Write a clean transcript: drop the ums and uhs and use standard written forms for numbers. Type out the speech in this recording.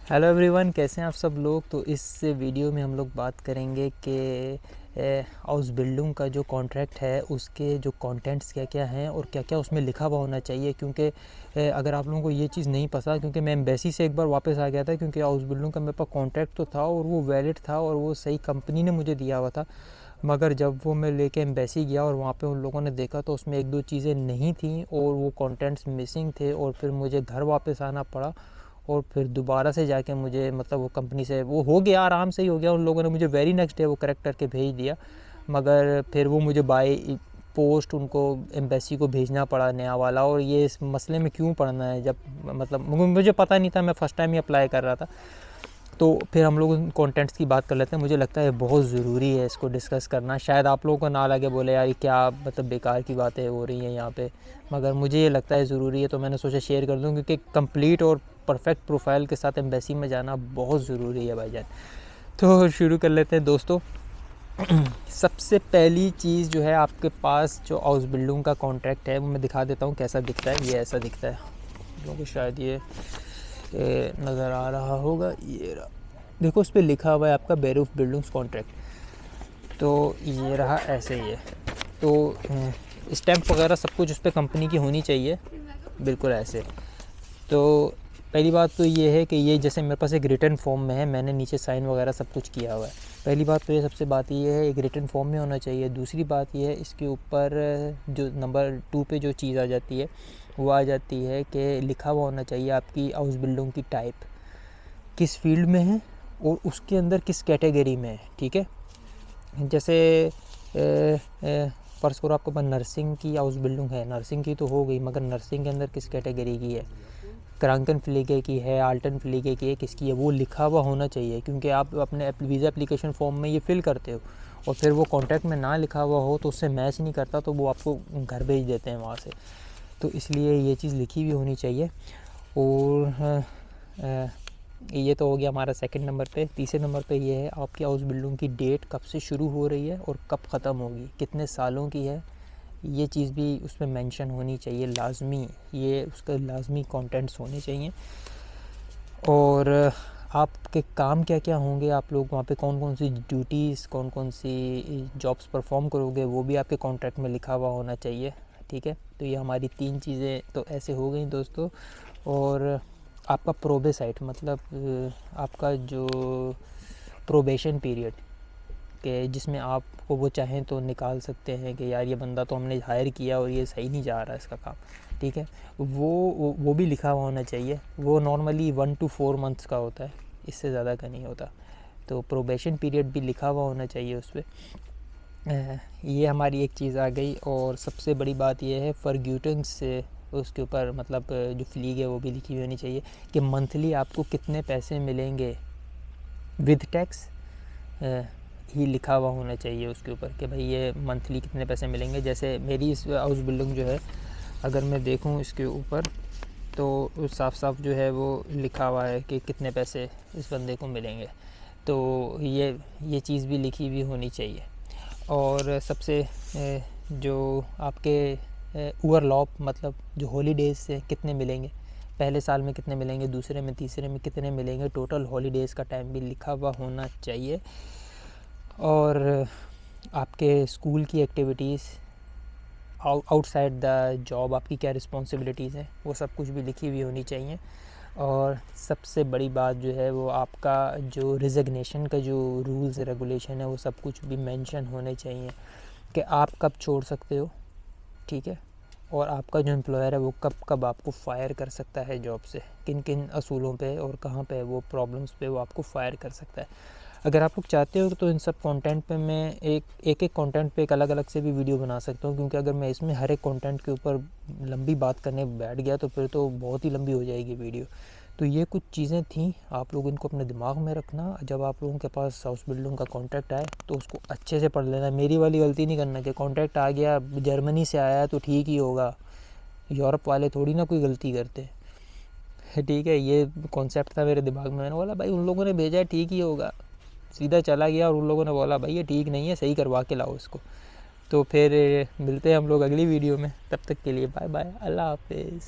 Hello everyone, कैसे हैं आप सब लोग। तो इस वीडियो में हम लोग बात करेंगे कि हाउस बिल्डिंग का जो कॉन्ट्रैक्ट है उसके जो कंटेंट्स क्या क्या हैं और क्या क्या उसमें लिखा हुआ होना चाहिए। क्योंकि अगर आप लोगों को ये चीज़ नहीं पता, क्योंकि मैं एम्बेसी से एक बार वापस आ गया था, क्योंकि हाउस बिल्डिंग का मेरे पास कॉन्ट्रैक्ट तो था और वो वैलिड था और वो सही कंपनी ने मुझे दिया हुआ था। मगर जब वो मैं लेके एम्बेसी गया और वहाँ पे उन लोगों ने देखा तो उसमें एक दो चीज़ें नहीं थी और वो कंटेंट्स मिसिंग थे और फिर मुझे घर वापस आना पड़ा। और फिर दोबारा से जाके मुझे मतलब वो कंपनी से वो हो गया, आराम से ही हो गया। उन लोगों ने मुझे वेरी नेक्स्ट डे वो करेक्ट करके भेज दिया, मगर फिर वो मुझे बाय पोस्ट उनको एम्बेसी को भेजना पड़ा नया वाला। और ये इस मसले में क्यों पड़ना है, जब मतलब मुझे पता नहीं था, मैं फ़र्स्ट टाइम ही अप्लाई कर रहा था। तो फिर हम लोग उन कंटेंट्स की बात कर लेते हैं। मुझे लगता है बहुत ज़रूरी है इसको डिस्कस करना। शायद आप लोगों को ना लगे, बोले यार ये क्या मतलब बेकार की बातें हो रही हैं यहाँ पे, मगर मुझे ये लगता है ज़रूरी है, तो मैंने सोचा शेयर कर दूँ। क्योंकि कंप्लीट और परफेक्ट प्रोफाइल के साथ एम्बेसी में जाना बहुत ज़रूरी है भाईजान। तो शुरू कर लेते हैं दोस्तों। सबसे पहली चीज़ जो है, आपके पास जो हाउस बिल्डिंग का कॉन्ट्रैक्ट है वो मैं दिखा देता हूँ कैसा दिखता है। ये ऐसा दिखता है, क्योंकि शायद ये नज़र आ रहा होगा। ये रहा, देखो उस पर लिखा हुआ है आपका बेरूफ बिल्डिंग्स कॉन्ट्रैक्ट। तो ये रहा, ऐसे ही है। तो स्टैम्प वगैरह सब कुछ उस पर कंपनी की होनी चाहिए, बिल्कुल ऐसे। तो पहली बात तो ये है कि ये जैसे मेरे पास एक रिटर्न फॉर्म में है, मैंने नीचे साइन वगैरह सब कुछ किया हुआ है। पहली बात तो ये सबसे बात ये है, एक रिटर्न फॉर्म में होना चाहिए। दूसरी बात ये है, इसके ऊपर जो नंबर 2 पे जो चीज़ आ जाती है वो आ जाती है कि लिखा हुआ होना चाहिए आपकी हाउस बिल्डिंग की टाइप किस फील्ड में है और उसके अंदर किस कैटेगरी में है। ठीक है, जैसे फ़र्ज़ करो आपके पास नर्सिंग की हाउस बिल्डिंग है, नर्सिंग की तो हो गई, मगर नर्सिंग के अंदर किस कैटेगरी की है, क्रांकन फ्लीगे की है, आल्टन फ्लीगे की है, किसकी है, वो लिखा हुआ होना चाहिए। क्योंकि आप अपने वीज़ा एप्लीकेशन फॉर्म में ये फ़िल करते हो और फिर वो कॉन्ट्रैक्ट में ना लिखा हुआ हो तो उससे मैच नहीं करता, तो वो आपको घर भेज देते हैं वहाँ से। तो इसलिए ये चीज़ लिखी हुई होनी चाहिए। और ये तो हो गया हमारा सेकंड नंबर पे। तीसरे नंबर पे ये है आपकी हाउस बिल्डिंग की डेट कब से शुरू हो रही है और कब ख़त्म होगी, कितने सालों की है, ये चीज़ भी उसमें मेंशन होनी चाहिए लाजमी। ये उसका लाजमी कंटेंट्स होने चाहिए। और आपके काम क्या क्या होंगे, आप लोग वहाँ पे कौन कौन सी ड्यूटीज़, कौन कौन सी जॉब्स परफॉर्म करोगे, वो भी आपके कॉन्ट्रैक्ट में लिखा हुआ होना चाहिए। ठीक है, तो ये हमारी 3 चीज़ें तो ऐसे हो गई दोस्तों। और आपका प्रोबेसाइट मतलब आपका जो प्रोबेशन पीरियड के जिसमें आपको वो चाहें तो निकाल सकते हैं कि यार ये बंदा तो हमने हायर किया और ये सही नहीं जा रहा है इसका काम। ठीक है, वो भी लिखा हुआ होना चाहिए। वो नॉर्मली 1 to 4 मंथ्स का होता है, इससे ज़्यादा का नहीं होता। तो प्रोबेशन पीरियड भी लिखा हुआ होना चाहिए उस पर। ये हमारी एक चीज़ आ गई। और सबसे बड़ी बात ये है फॉरग्यूटिंग्स से उसके ऊपर मतलब जो फ्लीग है वो भी लिखी हुई होनी चाहिए कि मंथली आपको कितने पैसे मिलेंगे विद टैक्स। ही लिखा हुआ होना चाहिए उसके ऊपर कि भाई ये मंथली कितने पैसे मिलेंगे। जैसे मेरी इस हाउस बिल्डिंग जो है, अगर मैं देखूं इसके ऊपर तो साफ साफ जो है वो लिखा हुआ है कि कितने पैसे इस बंदे को मिलेंगे। तो ये चीज़ भी लिखी हुई होनी चाहिए। और सबसे जो आपके ओवरलॉप मतलब जो हॉलीडेज़ से कितने मिलेंगे, पहले साल में कितने मिलेंगे, दूसरे में तीसरे में कितने मिलेंगे, टोटल हॉलीडेज़ का टाइम भी लिखा हुआ होना चाहिए। और आपके स्कूल की एक्टिविटीज़ आउटसाइड द जॉब आपकी क्या रिस्पॉन्सिबिलिटीज़ हैं, वो सब कुछ भी लिखी हुई होनी चाहिए। और सबसे बड़ी बात जो है वो आपका जो रिज़िग्नेशन का जो रूल्स रेगुलेशन है वो सब कुछ भी मेंशन होने चाहिए कि आप कब छोड़ सकते हो। ठीक है, और आपका जो एम्प्लॉयर है वो कब कब आपको फ़ायर कर सकता है जॉब से, किन किन असूलों पे और कहाँ पे वो प्रॉब्लम्स पे वो आपको फ़ायर कर सकता है। अगर आप लोग चाहते हो तो इन सब कंटेंट पे मैं एक कंटेंट पे एक अलग अलग से भी वीडियो बना सकता हूँ। क्योंकि अगर मैं इसमें हर एक कंटेंट के ऊपर लंबी बात करने बैठ गया तो फिर तो बहुत ही लंबी हो जाएगी वीडियो। तो ये कुछ चीज़ें थी, आप लोग इनको अपने दिमाग में रखना। जब आप लोगों के पास हाउस बिल्डिंग का कॉन्ट्रैक्ट आए तो उसको अच्छे से पढ़ लेना। मेरी वाली गलती नहीं करना कि कॉन्ट्रैक्ट आ गया जर्मनी से आया है तो ठीक ही होगा। यूरोप वाले थोड़ी ना कोई गलती करते। ठीक है, ये कॉन्सेप्ट था मेरे दिमाग में। मैंने बोला भाई उन लोगों ने भेजा है ठीक ही होगा, सीधा चला गया और उन लोगों ने बोला भाई ये ठीक नहीं है, सही करवा के लाओ इसको। तो फिर मिलते हैं हम लोग अगली वीडियो में, तब तक के लिए बाय बाय, अल्लाह हाफिज़।